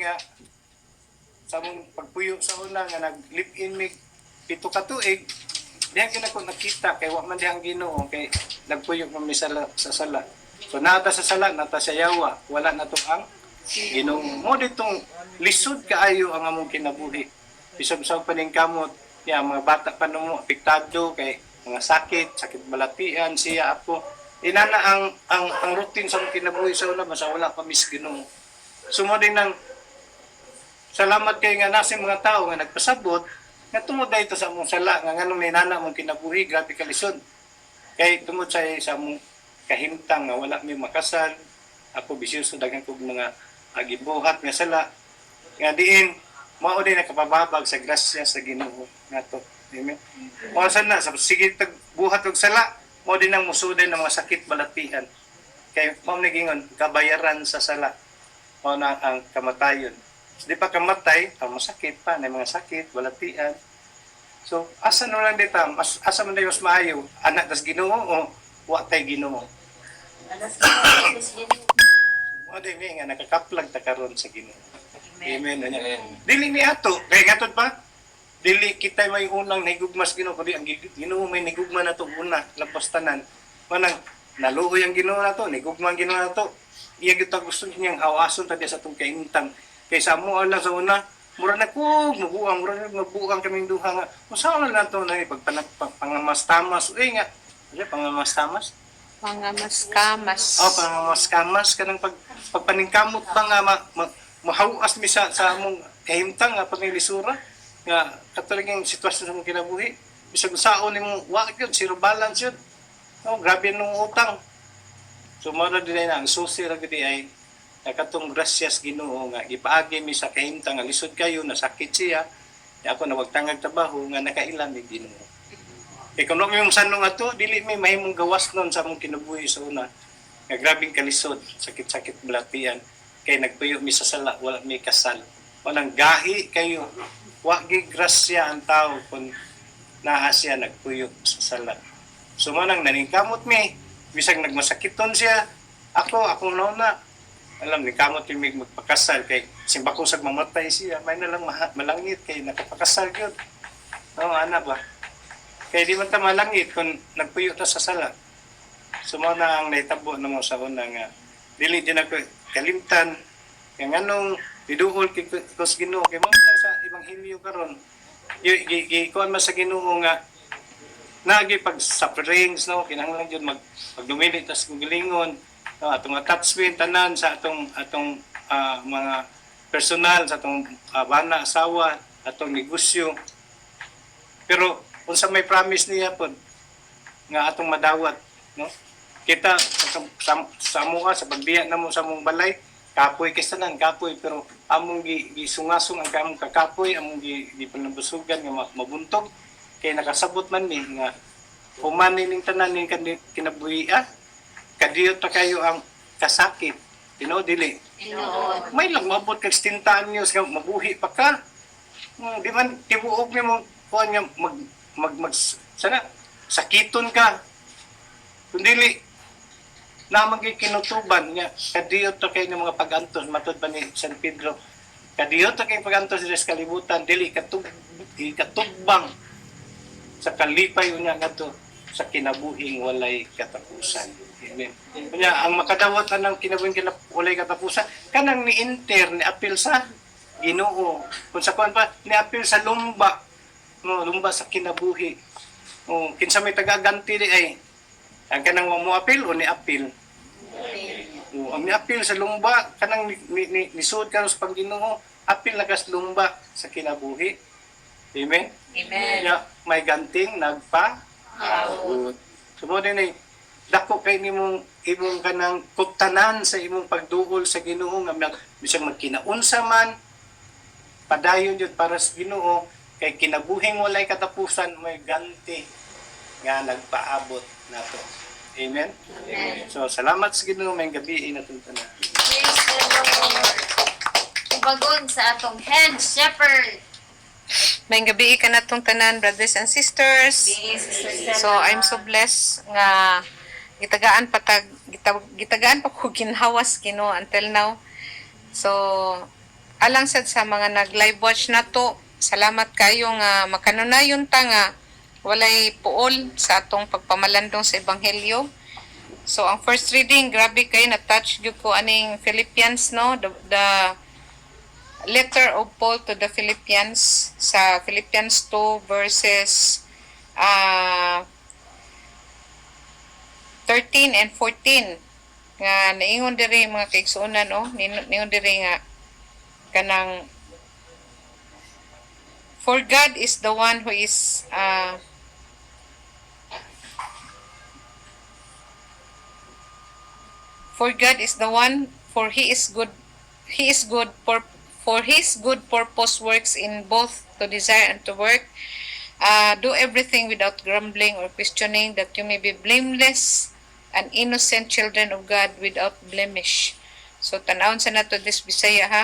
nga sa mong pagpuyo sa una nga nag-live-in mig pito ka tuig, diyan ko nakita kay wa man dihang Ginoo kay nagpuyo man mi sa sala. So nata sa sala, nata sa yawa, wala na to ang Ginoo. Mo ditong lisod kaayo ang among kinabuhi. Bisag-bisag pa ning kamot, ya mga bata pa mo apektado kay mga sakit balatian siya ako. Inana ang routine sa among kinabuhi sa una basta wala pa mis Ginoo. Sumo din ng salamat kay nga nasin mga tao nga nagpasabot nga tungod dayto sa among sala nga nganong ninana mong kinabuhi grabe ka lisod. Kay tungod sa among kahimtang nga wala mi makasal, ako bisyoso daghan kog mga agibuhat nga sala nga diin mao din nakapababag sa grasya sa Ginoo nato. Amen. Mao na sa sige tag buhat og sala mao din ang musudan ng mga sakit balatian. Kay mao nagingon kabayaran sa sala mao na ang kamatayon. Di pa kamatay, ang masakit pa, na mga sakit, balatian. So, asa na lang dito, asa man tayo mas maayo, anak tas Ginoo o wa tay Ginoo? Alas ka Mo din nga nakakaplag ta karon sa Ginoo. Amen. Amen. Dili mi ato, kay gatod pa. Dili kita may unang nahigugmas Ginoo kundi ang Ginoo may nahigugma na to una, lapas tanan. Manang naluoy ang Ginoo na to, nahigugma ang Ginoo na to. Iya kita gusto niyang hawason ta sa tong kaimtang. Kaysa mo lang sa una, mura na ko, mabuang kaming duha nga. Kung saan na nato na pangamas-tamas. Uy nga, pangamas-tamas? Pangamas-kamas. Pangamas-kamas. Kanang pagpaningkamot ba nga, mahawas mi sa among kahimtang nga panilisura. Nga, katulagang sitwasyon sa mong kinabuhi. Bisag saon ni mong wakit yun, zero balance yun. Grabe nung utang. So, mara din na, ang susi ra gidi ay nakatong grasyas Ginoo nga gipaagi mi sa kahimtang nga lisod kayo nasakit siya ako na wagtangag trabaho nga nakailan mi Ginoo. Kay kuno mi sanong ato dili mi mahimong gawas nun sa among kinabuhi sa una. Nga grabing kalisod, sakit-sakit balatian kay nagpuyo mi sa sala wala mi kasal. Walang gahi kayo. Wa gi grasya ang tao kun naa siya nagpuyo sa sala. So manang naningkamot mi bisag nagmasakiton siya akong nauna alam ni kamot yung magpakasal kay simbakong sag mamatay siya may nalang malangit kay nakapakasal gyud. Ana ba kay di man ta malangit kung nagpuyo ta sa sala. Sumo na ang naitabo namo sa una nga dili din ako kalimtan kay nganong biduol kay kus Ginoo kay mo sa ebanghelyo karon kuan man sa Ginoo nga nagi pag sufferings no kinahanglan jud magdumili tas gulingon atong attachment tanan sa atong mga personal sa atong bana asawa atong negosyo pero unsa may promise niya pod nga atong madawat no kita sa amuha sa pagbiya namo sa among balay kapoy kisanan kapoy pero among gisungasong ang among kakapoy among gipanambusugan nga mabuntog kay nakasabot man ni nga human ning tanan ning kinabuhi kadiyot pa kayo ang kasakit. Tinoo dili. May lang mabot kag 10 anyos nga mabuhi pa ka. Di man tibuog ni mo kuan nga sana sakiton ka. Kun dili na magikinutuban nga kadiyot ta kay ni mga pagantos matud ba ni San Pedro. Kadiyot ta kay pagantos sa kalibutan dili katugbang sa kalipay unya ngadto sa kinabuhing walay katapusan. Amen. Kanya ang makadawat ng kinabuhing walay katapusan kanang ni-enter ni apil sa Ginoo. Kung sa kuan pa ni apil sa lumba, no, lumba sa kinabuhi. Kinsa may tagaganti di ay ang kanang mo apil o ni apil. Ang ni apil sa lumba kanang ni sud karon sa Panginoon, apil na kas lumba sa kinabuhi. Amen. Amen. Kanya may ganting nagpa Sumo din ay dako kay nimong imong kanang kuptanan sa imong pagduol sa Ginoo nga bisag magkinaunsa man padayon jud para sa Ginoo kay kinabuhing walay katapusan may ganti nga nagpaabot nato. Amen. Amen. So salamat sa Ginoo may gabi natong tanan. Praise the Lord. Ubagon sa atong head shepherd. May gabi ka na tong tanan, brothers and sisters. So I'm so blessed nga gitagaan pa ko ginhawas Ginoo until now. So alang sad sa mga nag-live watch nato, salamat kayo nga makanunayon ta nga walay puol sa atong pagpamalandong sa ebanghelyo. So ang first reading, grabe kay na-touch gyud ko aning Philippians, no, the letter of Paul to the Philippians sa Philippians 2 verses 13 and 14 nga naingon diri mga kaigsuonan, no, niingon diri nga kanang for God is the one who is for God is the one, for he is good for his good purpose works in both to desire and to work. Do everything without grumbling or questioning, that you may be blameless and innocent children of God without blemish. So tanawon sa nato this Bisaya, ha.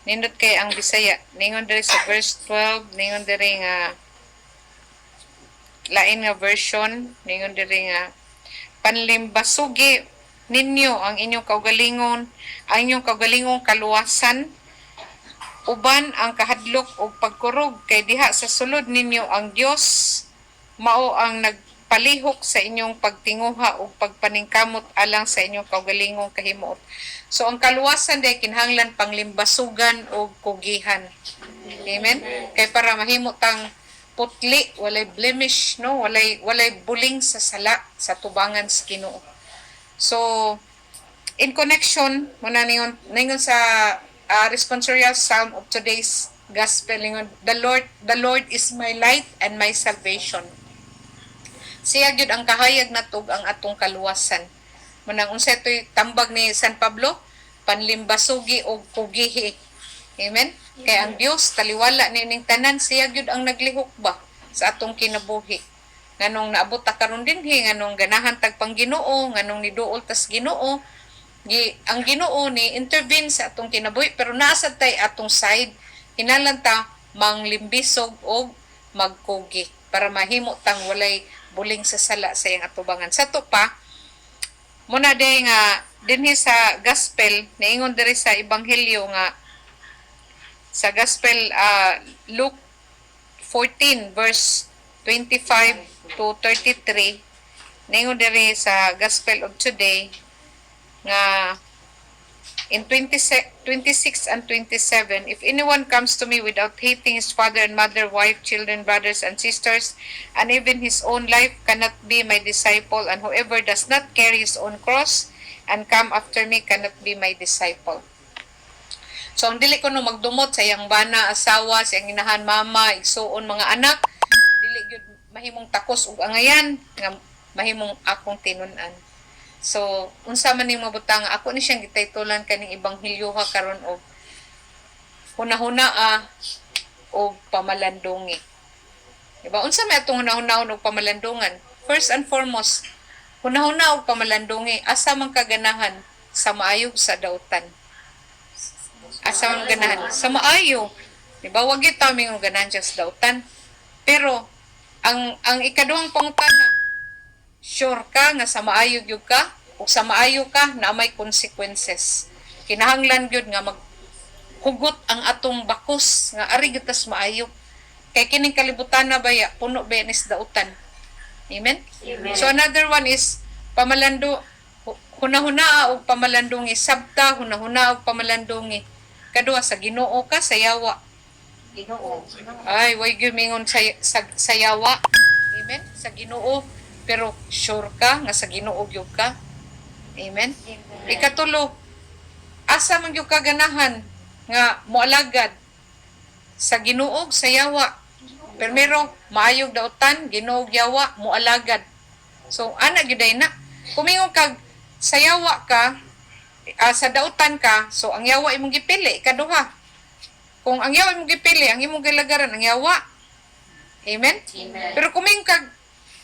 Nindot kay ang Bisaya. Ningon diri sa verse 12, ningon diri nga lain nga version, ningon diri nga panlimbasugi ninyo ang inyong kaugalingon, ang inyong kaugalingong kaluwasan, uban ang kahadlok o pagkurog, kay diha sa sulod ninyo ang Dios mao ang nagpalihok sa inyong pagtinguha o pagpaningkamot alang sa inyong kaugalingong kahimuot. So ang kaluwasan day kinahanglan panglimbasugan o kugihan. Amen. Kay para mahimo tang putli, walay blemish, no, walay buling sa sala sa tubangan sa Ginoo. So in connection muna ningon sa responsorial psalm of today's gospel, ningon, the Lord is my light and my salvation. Siya gyud ang kahayag natug ang atong kaluwasan. Munang unsa toy tambag ni San Pablo, panlimbasugi o kugihi. Amen. Kay ang Dios taliwala nining tanan, siya gyud ang naglihok ba sa atong kinabuhi. Nganong naabot ta karon dinhi, nganong ganahan tag Pangginoo, nganong niduol tas Ginoo, ang Ginoo ni intervene sa atong kinabuhi, pero naasa tay atong side, hinahanglan ta manglimbisog o magkugi para mahimo tang walay buling sa sala sa iyang atubangan. Sa to pa, muna day nga dinhi sa gospel, naingon diri sa ebanghelyo nga sa gospel Luke 14 verse 25 to 33, naingon diri sa gospel of today nga in 26 and 27, if anyone comes to me without hating his father and mother, wife, children, brothers and sisters, and even his own life, cannot be my disciple, and whoever does not carry his own cross and come after me cannot be my disciple. So ang dili ko no magdumot sa iyang bana, asawa, sa iyang inahan, mama, igsuon, mga anak, dili gyud mahimong takos ug angayan nga mahimong akong tinunan. So unsa man ning mabutang, ako ni siyang gitaytulan kaning ebanghelyo ha karon og hunahuna og pamalandongi. Diba? Unsa may atong hunahuna og pamalandongan? First and foremost, hunahuna og pamalandongi, asa man kaganahan sa maayo sa dautan. Asa man ganahan sa maayo. Diba? Wag gyud ta ming ganahan sa dautan. Pero ang ikaduhang pangutana, sure ka nga sa maayo gyud ka o sa maayo ka na may consequences. Kinahanglan gyud nga maghugot ang atong bakos nga ari gyud tas maayo. Kay kining kalibutan na baya puno benes dautan. Amen? Amen. So another one is pamalando, hunahuna og pamalandongi, sabta hunahuna og pamalandongi. Kaduha sa Ginoo ka, sa yawa. Ginoo. Ay, way gyud mingon sa yawa. Amen? Sa Ginoo. Pero sure ka nga sa Ginoo gyud ka. Amen? Amen. Ikatulo, asa man gyud ka ganahan nga moalagad sa Ginoo sa yawa. Primero, maayog dautan, Ginoo yawa, moalagad. So ana gyud na. Kumingon kag sa yawa ka, sa dautan ka, so ang yawa imong gipili kaduha. Kung ang yawa imong gipili, ang imong galagaran ang yawa. Amen? Amen. Pero kumingon kag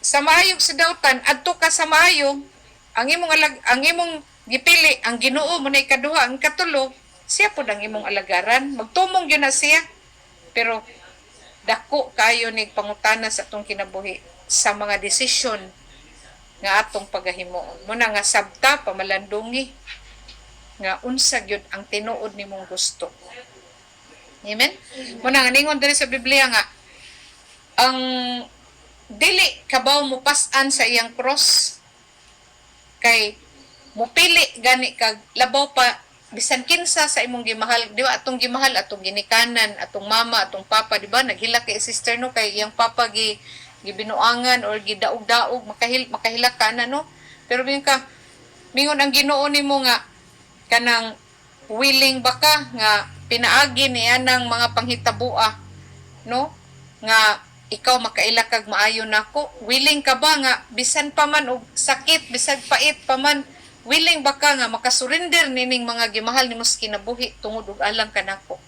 sa maayog sa dautan, adto ka sa maayog, ang imong gipili, ang Ginoo mo na ikaduha, ang katulo, siya po ang imong alagaran. Magtumong yun na siya. Pero dako kayo ni pangutana sa atong kinabuhi sa mga desisyon nga atong pagahimoon. Muna nga sabta, pamalandungi, nga unsa gyud ang tinuod nimong gusto. Amen? Muna nga ningon diri sa Biblia nga ang dili kabaw mo pas-an sa iyang cross kay mupili gani kag labaw pa bisan kinsa sa imong gimahal, di ba? Atong gimahal, atong ginikanan, atong mama, atong papa, di ba? Naghila kay sister no kay iyang papa gibinuangan or gidaog-daog makahila ka na no. Pero mingon ang Ginoo nimo nga kanang willing ba ka nga pinaagi niya ng mga panghitabo no nga ikaw makaila kag maayo nako, willing ka ba nga bisan pa man og sakit bisag pait pa man, willing ba ka nga makasurrender nining mga gimahal nimo sa kinabuhi tungod og alang kanako?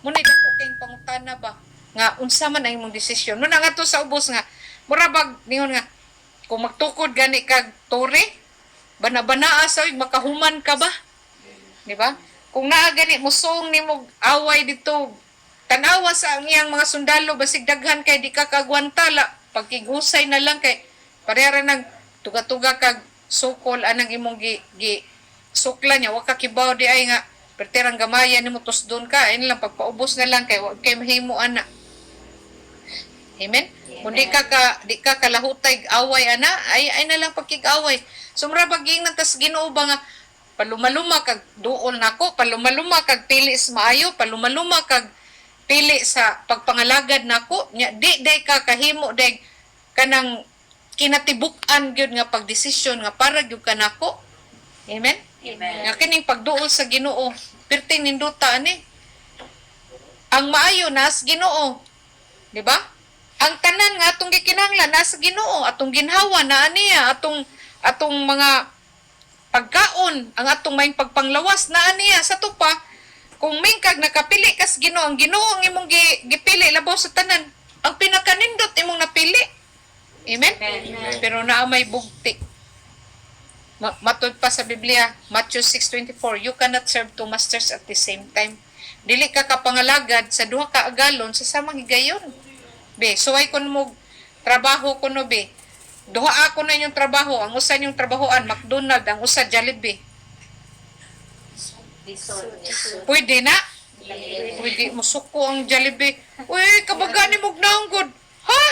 Muna dako kay pangutana ba nga unsa man ang imong desisyon? Muna nga to sa ubos nga mura bag ningon nga kung magtukod gani kag tore bana-banaa sa makahuman ka ba? Di ba? Kung naa gani musong nimo away dito tanawa sa ang iyang mga sundalo basig daghan kay di ka kagwantala pagkigusay na lang kay parehara nang tuga-tuga kag sukol anang imong gi sukla niya wa ka kibaw di ay nga perterang gamayan nimo tusdon ka ayun lang pagpaubos na lang kay wa kay mahimo ana. Amen. Kung di ka kalahutay away ana ay na lang pagkig-away. Sumra baging nang tas Ginoo ba nga palumaluma kag duol nako, palumaluma kag pili sa maayo, palumaluma kag pili sa pagpangalagad nako, nya di day ka kahimo day kanang kinatibuk-an gyud nga pagdesisyon nga para gyud kanako. Amen. Amen. Nga kining pagduol sa Ginoo, perting ninduta ani. Ang maayo nas Ginoo. Di ba? Ang tanan nga atong gikinahanglan nasa Ginoo, atong ginhawa na aniya, atong mga pagkaon, ang atong maing pagpanglawas na aniya sa tupa. Kung mingkag nakapili kas Ginoo, ang Ginoo ang imong gipili labaw sa tanan, ang pinakanindot imong napili. Amen? Amen. Pero naa may bugti. Matod pa sa Biblia, Matthew 6:24, you cannot serve two masters at the same time. Dili ka kapangalagad sa duha ka agalon sa samang higayon. Be, suway kun mo trabaho kuno be. Duha ako na yung trabaho, ang usa yung trabahoan McDonald, ang usa Jollibee. Pwede na? Pwede musuko ang Jollibee. Uy, kabaga ni mo naunggod. Ha?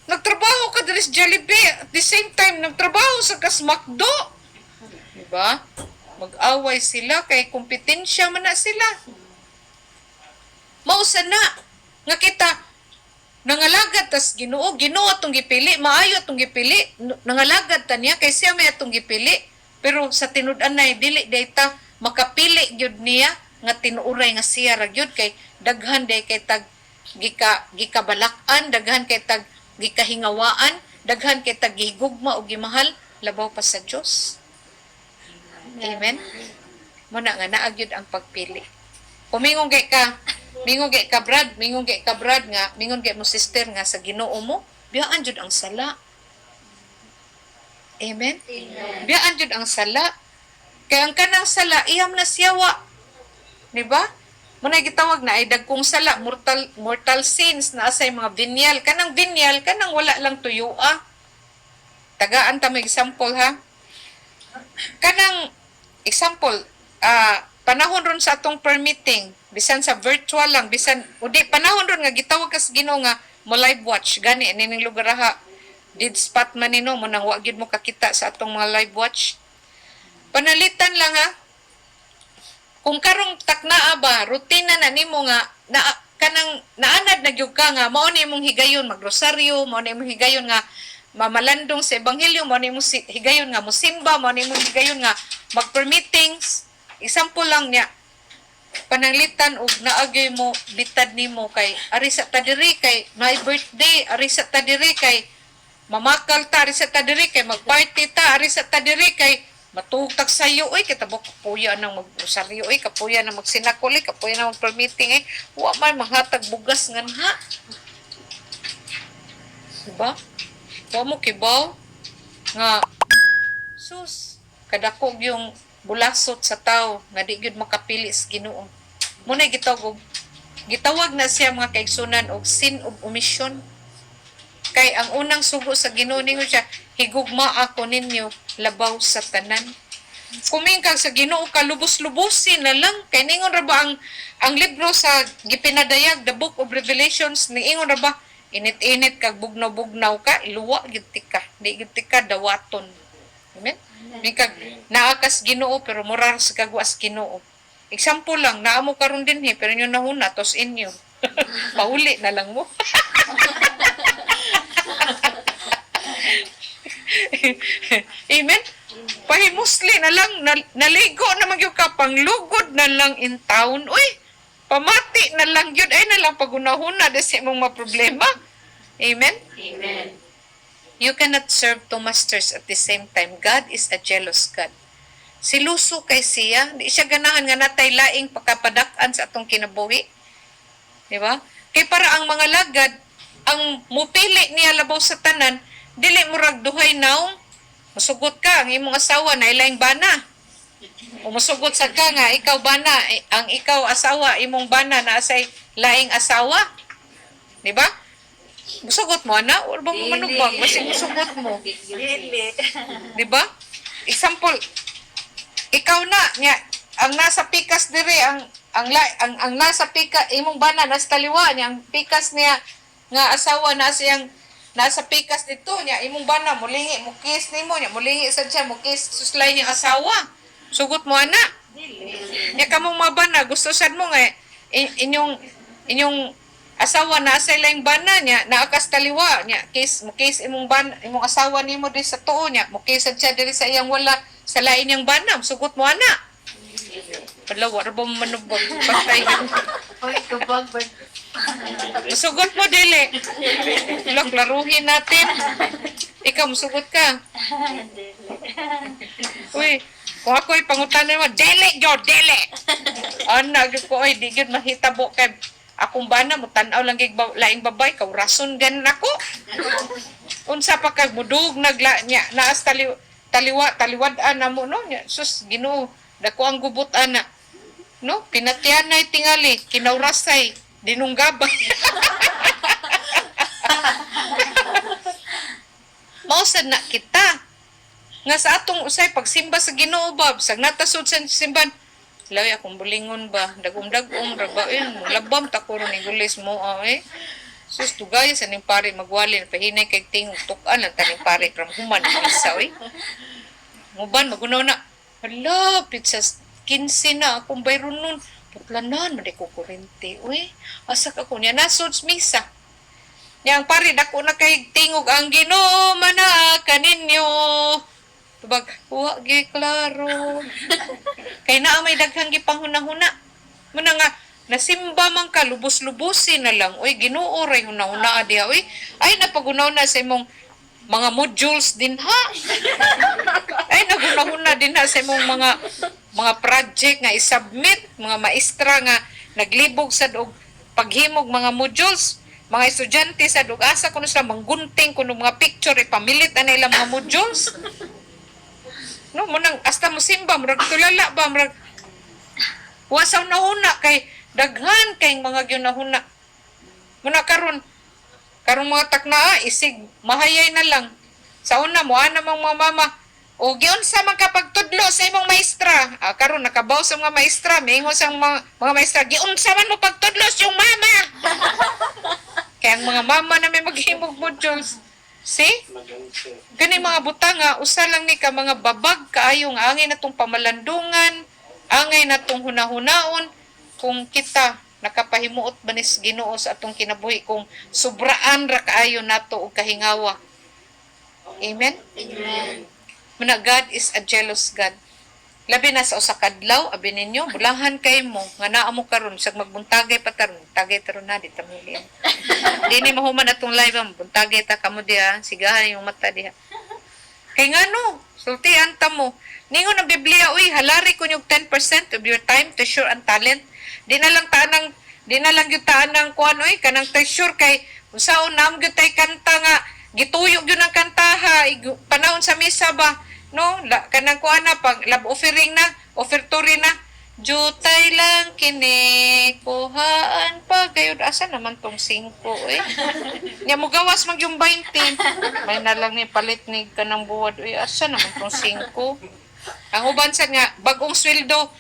Nagtrabaho ka dali sa Jollibee at the same time nagtrabaho sa McDo. Diba? Mag-away sila kay kompetensya man na sila. Mausa na nga kita nangalagad tas Ginoo atong gipili, maayo atong gipili, nangalagad ta niya kay siya may atong gipili, pero sa tinud-an nay dili dayta makapili gyud niya nga tinuuray nga siya ra gyud kay daghan day kay tag gikabalakan, daghan kay tag gikahingawaan, daghan kay tag gihigugma og gimahal labaw pa sa Dios. Amen. Muna nga naa gyud ang pagpili. Mingon kay ka Brad nga, mingon kay mo sister nga sa Ginoo mo, biyaan jud ang sala. Amen? Amen. Biyaan jud ang sala. Kaya ang kanang sala, iyam na siyawa. Diba? Muna gitawag na ay dagkong sala, mortal sins na asay mga binyal. Kanang binyal, kanang wala lang tuyua. Tagaan ta may example ha. Kanang example, panahon ron sa atong permitting, bisan sa virtual lang, bisan, udi, panahon ron nga, gitawag kas Ginoo nga, mo live watch, gani, nining lugar ha, dead spot man nino, mo nang wagid mo kakita sa atong mga live watch. Panalitan lang ha, kung karong taknaa ba, rutina na nimo nga, kanang naanad na gyud ka nga, mao ni imong higayon, magrosaryo, mao ni imong higayon nga, mamalandong sa ebanghelyo, mao ni imong higayon nga, musimba, mao ni imong higayon nga, mag-meetings. Example lang niya, pananglitan og naagay mo bitad nimo kay ari sa tadiri kay my birthday, ari sa tadiri kay mamakal ta, ari sa tadiri kay magparty ta, ari sa tadiri kay matugtag sayo oy kitabok kapuya nang magrosaryo oy kapuya nang magsinakol oy kapuya nang mag-meeting wa man maghatag bugas ngan ha. Diba? Wa mo kibaw nga sus kadako yung bulasot sa tao nga di gyud makapili sa Ginoo. Muna gitawag na siya mga kaigsunan og sin of omission. Kay ang unang sugo sa Ginoo ninyo siya, higugma ako ninyo labaw sa tanan. kumingkag sa Ginoo ka lubos-lubusin na lang kay ningon ra ba ang libro sa gipinadayag the book of Revelations niingon ra ba init-init kag bugnaw-bugnaw ka iluwa gyud ka di gyud ka dawaton. Amen. Mikag naakas Ginoo pero murar sa kagwas Ginoo. Example lang naamo karon dinhi pero inyo nahuna tos inyo. Pauli na lang mo. Amen. Pahimusli na lang, naligo na magyud ka, panglugod na lang in town. Uy, pamati na lang yun. Ay na lang pagunahuna na sa imong mga problema. Amen? Amen. You cannot serve two masters at the same time. God is a jealous God. Siluso kay siya. Di siya ganahan nga natay laing pagkapadak-an sa atong kinabuhi. Di ba? Kay para ang mga lagad, ang mupili niya labaw sa tanan, dili mo ragduhay naong, musugot ka, ang imong asawa na ilaing bana. O musugot sa ka nga, ikaw bana, ang ikaw asawa, imong bana na asay laing asawa. Di ba? Musugot mo, ana? O ba mo manubag? Basta musugot mo. Di ba? Example, ikaw na, nga, ang nasa pikas dire, ang nasa pikas, imong bana, nasa taliwa niya, ang pikas niya, nga asawa na siyang nasa pikas dito niya imong bana mulingi mo kiss nimo niya mulingi sad siya mo kiss suslay niya asawa sugot mo ana niya kamong mga bana gusto sad mo nga inyong asawa na sa laing bana niya naakas taliwa niya kiss mo kiss imong bana imong asawa nimo di sa tuo niya mo kiss sad siya diri sa iyang wala sa lain niyang bana sugot mo ana pala wala ba manubag patay Oy, kabag ba? sugot mo dili. Lok, laruhin natin. Ikaw, musugot ka. Uy, kung ako'y pangutanan mo, dili, yo, dili. Ana, ko, oy, di yun mahitabo kay akong bana mo, tanaw lang kay laing babay, kaw rason ganon ako. Unsa pa kag mudug, niya, naas taliwad-an na mo, no? Sus, Ginoo, dako ang gubot, ana. No? Pinatianay tingali, kinaurasay, dinunggabay. Mausad na kita. Nga sa atong usay pagsimba sa Ginoo bab, sag natasod sa simban. Lay akong bulingon ba, dagom-dagom ra ba labam ta ko ni gulis mo eh. Sus tugay sa ning pare magwalin pahinay kay tingog tukan lang taning pare from human isa oy. Muban magunaw na. Hala, pizza 15 na akong bayron nun. Puplanan, madi ko kurente. Uy, asak ako niya. Nasod misa. Yang pare, dako na kay tingog ang Ginoo mana kaninyo. Tubag, huwag klaro. Kay naa may daghang gipanghuna-huna. Muna nga, nasimba man ka, lubos-lubusin na lang. Uy, Ginoo ray huna-huna diha. Uy, ay napagunaw na sa imong mga modules din ha. Ay naguna-huna din ha sa imong mga project nga i-submit, mga maestra nga naglibog sa og paghimog mga modules, mga estudyante sa og asa kuno sila manggunting kuno mga picture ipamilit ana ilang mga modules. No, munang hasta mo simba, murag tulala ba, murag wasaw na huna kay daghan kay mga ginahuna. Muna karon mga taknaa, isig, mahayay na lang. Sa una mo, mga mama, o giunsa man kapagtudlo sa imong maestra. Karon nakabaw sa mga maestra, mingon sa mga maestra, giunsa man mo pagtudlo sa yung mama. Kaya ang mga mama na may maghimog modules. See? Gani mga butanga, usa lang ni ka mga babag kaayo nga angay natong pamalandungan, angay natong hunahunaon, kung kita nakapahimuot ba nis Ginoo sa atong kinabuhi kung sobraan ra kaayo nato og kahingawa. Amen? Amen. Muna God is a jealous God. Labi na sa usa ka adlaw abi ninyo bulahan kay mo nga naa mo karon sag magbuntagay pa taron tagay taron na di ta million. Dini mahuman atong live am buntagay ta kamo diha sigahan yung mata diha. Kay ngano sultian ta mo ningon ang Biblia uy halari ko yung 10% of your time, treasure and talent. Di na lang gyud taanang kuan oy kanang treasure kay unsaon nam gyud tay kanta nga gituyog gyud ang kantaha panahon sa misa ba no kanang kuan na pag love offering na offertory na jutay lang kini kuhaan pa gayud asa naman tong 5 oy nya mo gawas mag yung 20 may na lang ni palit ni kanang buwad oy asa naman tong 5 Ang uban sad nga bagong sweldo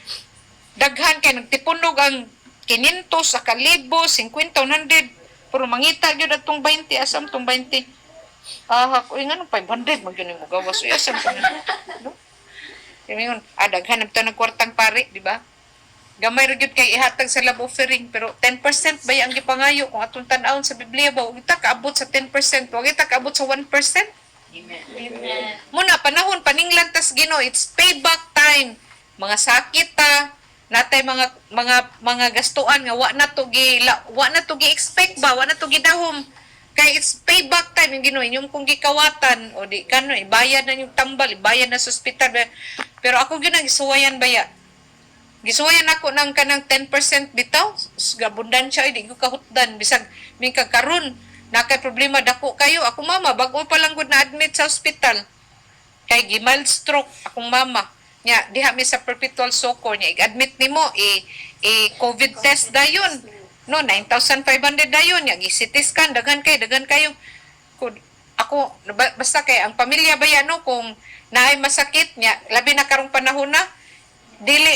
daghan kay nagtipunog ang 500 sa 1,000, 50, 100. Pero mangita gyud atong 20 asam tong 20. Ako nga 500 man gyud mo gawas. Uy, asam ko na. No? Kaya daghan na ng kwartang pare, di ba? Gamay ra gyud kay ihatag sa love offering pero 10% ba ang gipangayo kung atong tan-awon sa Biblia ba ug ita kaabot sa 10%, wag ita kaabot sa 1%. Amen. Muna panahon paninglan tas Ginoo, it's payback time. Mga sakit ta, natay mga gastuan nga wa na to gi-expect ba, wa na to gidahom. Kay it's payback time yung Ginoo, inyong kung gikawatan o di kano ibayad na yung tambal, ibayad na sa ospital. Pero ako gyud ang isuwayan baya. Gisuwayan ako ng kanang 10% bitaw. Gabundan siya, di ko kahutdan. Bisag, may kagkaroon, nakay problema, dako kayo. Ako mama, bago pa lang gud na admit sa ospital. Kay mild stroke, akong mama. Nya, diha mi sa perpetual soccer niya. I-admit nimo, COVID test dayon. No, 9,500 dayon. Nya, CT scan, dagan kayo. Ako, basta kay, ang pamilya ba yan, no, kung naay masakit niya, labi na karong panahon na, dili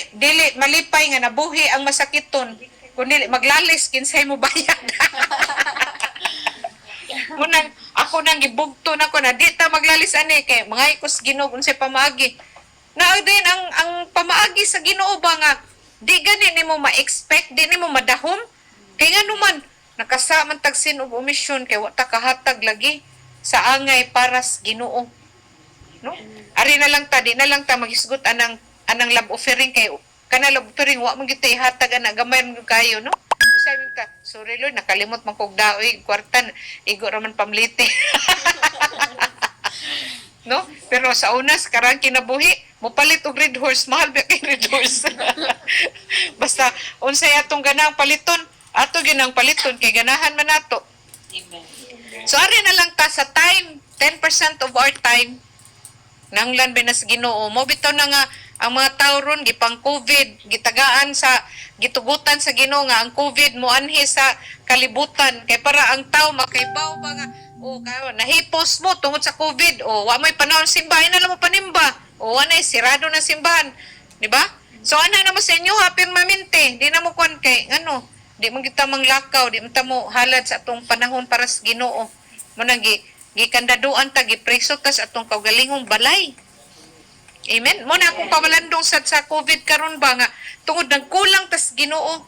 malipay nga nabuhi ang masakiton kun dili maglalis kinsay mo bayad. Munang ako nang gibugto nako na di ta maglalis ani kay mga ikos Ginoo unsay pamaagi na din ang pamaagi sa Ginoo ba nga di gani nimo ma-expect, di nimo madahom kay nga naman nakasaman tag sin og omission kay wa ta kahatag lagi sa angay para sa Ginoo, no? Ari na lang ta, di na lang ta maghisgot anang love offering kay kana love offering wa man gyud hatag ana gamay man kayo, no? Sabi ka, sorry Lord, nakalimot man kog daoy kwartan, igo ra man pamliti. No? Pero sa unas karang kinabuhi, mopalit og red horse, mahal ba kay red horse? Basta unsay atong ganang paliton, ato ginang paliton kay ganahan man nato. Amen. So ari na lang ta sa time, 10% of our time nanglan binas Ginoo. Mo bitaw na nga ang mga tao ron gipang COVID, gitagaan sa gitugutan sa Ginoo nga ang COVID mo anhi sa kalibutan kay para ang tao makaibaw ba nga kayo nahipos mo tungod sa COVID wa may panahon simbahan na lang mo panimba wa na sirado na simbahan, di ba? So ana na mo sa inyo permanente, di na mo kwan kay ano, di mo kita manglakaw, di mo ta mo halad sa atong panahon para sa Ginoo. Mo nang gikandaduan ta gipreso ta sa atong kaugalingong balay. Amen. Mo na akong pamalandong sa COVID karon ba nga tungod nagkulang tas Ginoo.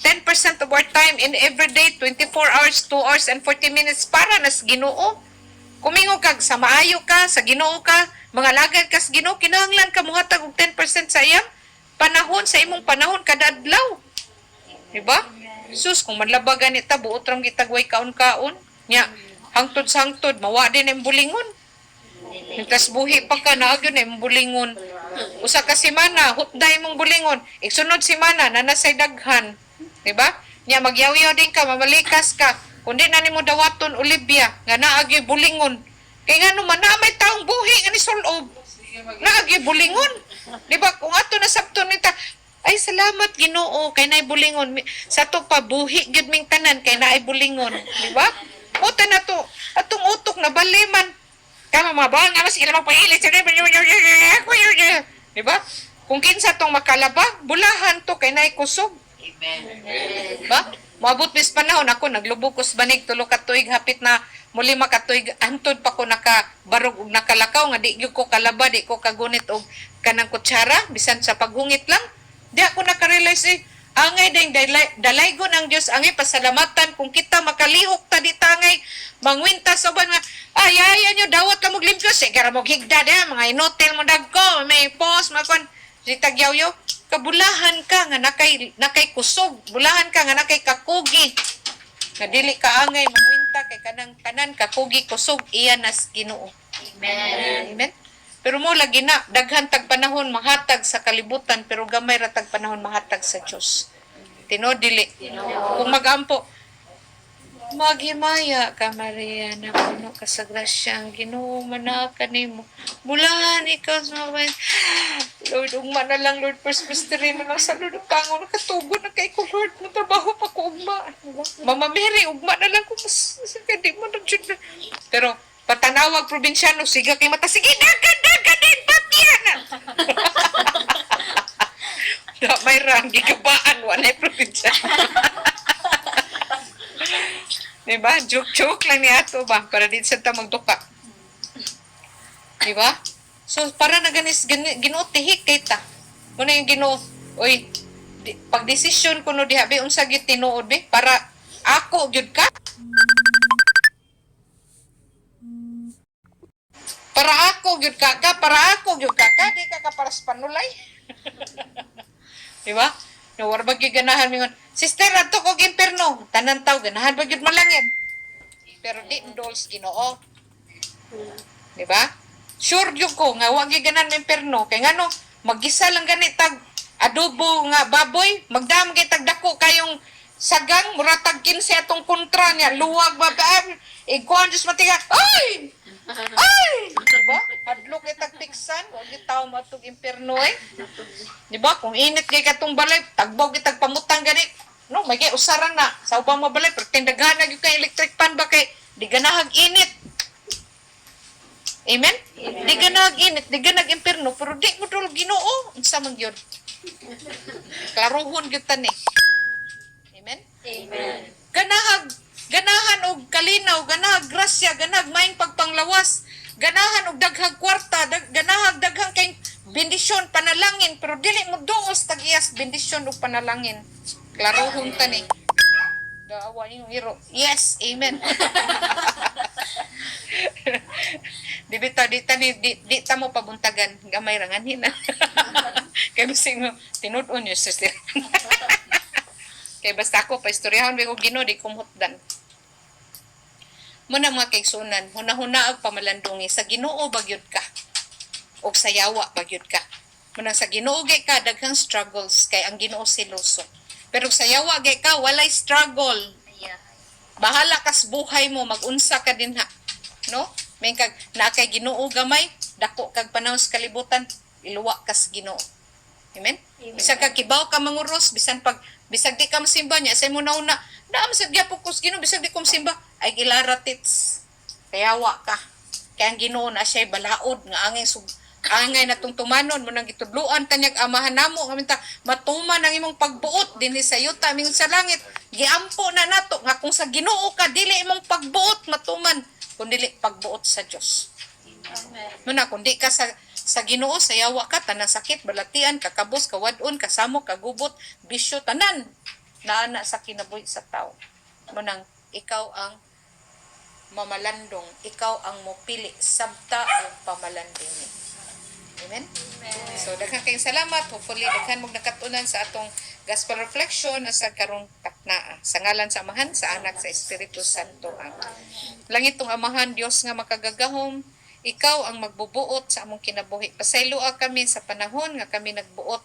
10% of our time in everyday 24 hours, 2 hours and 40 minutes para nas Ginoo. Kumingo kag sa maayo ka, sa Ginoo ka, mga lagad ka sa Ginoo, kinahanglan ka muhatag og 10% sa iyang panahon sa imong panahon kada adlaw. Diba? Sus kung madlabagan ita buot ram gitagway kaon-kaon. Nya hangtod sa hangtod mawa din ang bulingon. Tas buhi pa ka na agyon ang bulingon. Usa ka semana hutday mong bulingon. Igsunod semana nanasay daghan. Diba? Nya magyaw-yaw din ka, mamalikas ka. Kundi na nimo dawaton Olivia nga naagi bulingon. Kay nga naman na may taong buhi nga ni sulob. Naagi bulingon. Diba? Kung ato na sabton nita, ay salamat Ginoo kay naay bulingon. Sa to pa buhi gyud ming tanan kay naay bulingon. Diba? Uta na to, atong utok na baliman. Kama mabang nga mas ilang magpailit sa diba? Kung kinsa tong makalaba, bulahan to kay naay kusog. Amen. Diba? Moabot bis panahon ako naglubog ko sa banig tulo ka tuig hapit na muli makatuig antod pa ko nakabarog og nakalakaw nga di gyud ko kalaba, di ko kagunit og kanang kutsara bisan sa paghungit lang. Di ako nakarealize angay ding dalaygon ang Dios, angay pasalamatan kung kita makalihok ta di tangay mangwinta sa uban nga ay nyo dawat ka mog limpyo sigara mog higda mga inotel mo dagko may pos makon di tagyaw-yaw kabulahan ka nga nakay kusog, bulahan ka nga nakay kakugi nga dili ka angay mangwinta kay kanang tanan kakugi kusog iyan as Ginoo. Amen. Amen. Pero mo lagi na, daghan tag panahon mahatag sa kalibutan, pero gamay ra tag panahon mahatag sa Dios. Tinod dili. Kung magampo, maghimaya ka Maria na puno ka sa grasya ang Ginoo manaka nimo. Bulahan ikaw sa mga Lord, ugma na lang Lord, presbytery na lang sa Lord, pangon nakatugo na kay ko Lord, matrabaho pa ko ugma. Mama Mary, ugma na lang ko mas di mo na Diyod na. Pero patanawag probinsyano, siga kay mata, sige, dagan din, papya na. Da may rang gigabaan walay probinsya. Diba? Joke-joke lang ni ato ba para din sa ta magduka. Diba? So para na ganis Ginoo tihik kay ta. Muna yung Ginoo, oy, pag desisyon kuno diha be unsa gyud tinuod be para ako gyud ka. Para ako gyud ka, di ka para sa panulay. Di ba? No, war ba gyud ganahan mingon, sister adto ko impierno, tanan taw ganahan ba gyud malangit. Pero di dolls Ginoo. Di ba? Sure gyud ko nga wa gyud ganahan impierno kay ngano magisa lang ganit tag adobo nga baboy, magdam kay tag dako kayong sagang muratag 15 atong kontra niya, luwag ba ba iguan just matiga. Ay! Ay! Diba? Hadlok kay tagpiksan, wag gyud tawo matug impierno eh. Diba? Kung init kay katong balay, tagbog kay tagpamutang gani. No, may kay usaran na. Sa ubang mabalay, pero tindaghan na gyud kay electric pan ba kay di ganahag init. Amen? Di ganahag init, di ganahag impierno, pero di mo dul Ginoo. Unsa man gyud? Klarohon gyud tani. Amen? Amen. Ganahan og kalinaw, ganahag grasya, ganahag maayong pagpanglawas, ganahan og daghang kwarta, ganahag daghang kay bendisyon, panalangin, pero dili mo duos tag-iyas bendisyon ug panalangin. Klarohon tani. Daawa yung hero. Yes, amen. Di ta mo pabuntagan, gamay ranganin na. Kay bising mo, tinud-on yung sister. Kay basta ako, paistoryahan ko Ginoo, di kumhutdan. Muna mga kaigsunan, huna-huna ang pamalandungi, sa Ginoo bagyod ka. O sa yawa bagyod ka. Muna sa Ginoo gay ka, daghang struggles, kay ang Ginoo siloso. Pero sa yawa gay ka, walay struggle. Yeah. Bahala kas buhay mo, magunsa ka din ha. No? May kag na kay Ginoo gamay, dako kag panahon sa kalibutan, iluwa kas Ginoo. Amen? Bisag kag kibaw ka manguros, bisag di ka masimba niya, say mo na una, naam sa gyapon ko sa Ginoo, bisag di ko masimba, ay gilaratits. Kayawa ka. Kaya ang Ginoo na siya'y balaod, nga angay na tungtumanon mo nang gitudluan tanyag amahan namo ngaminta matuman ang imong pagbuot dinhi sa yuta mingon sa langit giampo na nato nga kung sa Ginoo ka dili imong pagbuot matuman kun dili pagbuot sa Dios. Amen. Muna kung di ka sa Ginoo sa yawa ka tanang sakit balatian kakabos kawadon kasamo kagubot bisyo tanan naana sa kinabuhi sa tao. Munang ikaw ang mamalandong, ikaw ang mopili sabta o pamalandong. Amen? Amen. So, daghang kayong salamat. Hopefully, daghan mong nakatunan sa atong gospel reflection na sa karong taknaa. Sa ngalan sa Amahan, sa Anak, sa Espiritu Santo. Amen. Langit tong Amahan, Diyos nga makagagahom, ikaw ang magbubuot sa among kinabuhi. Pasayloa kami sa panahon nga kami nagbuot.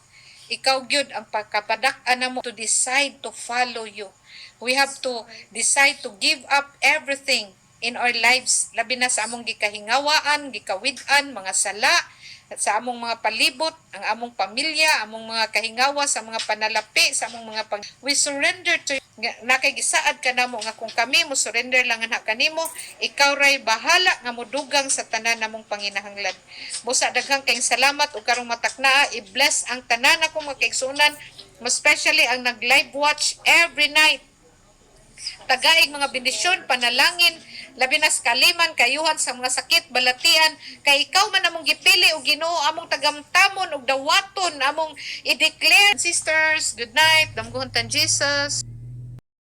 Ikaw gyud ang pagkapadak-an namo to decide to follow you. We have to decide to give up everything in our lives. Labi na sa among gikahingawaan, gikawid-an, mga sala, at sa among mga palibot, ang among pamilya, among mga kahingawa, sa mga panalapi, sa among mga we surrender to you. Nakaigisaad ka namo nga kung kami mo surrender lang na kanimo, ikaw ray bahala nga modugang sa tanan namong panginahanglan. Busa daghang kayong salamat ug karong mataknaa, i-bless ang tanan akong mga kaigsunan, most especially ang nag-live watch every night. Tagaig mga bendisyon, panalangin, labi na kaliman, kayuhan sa mga sakit, balatian, kay ikaw man among gipili o Ginoo among tagamtamon o dawaton, among i-declare. Sisters, good night, damguhon tan Jesus.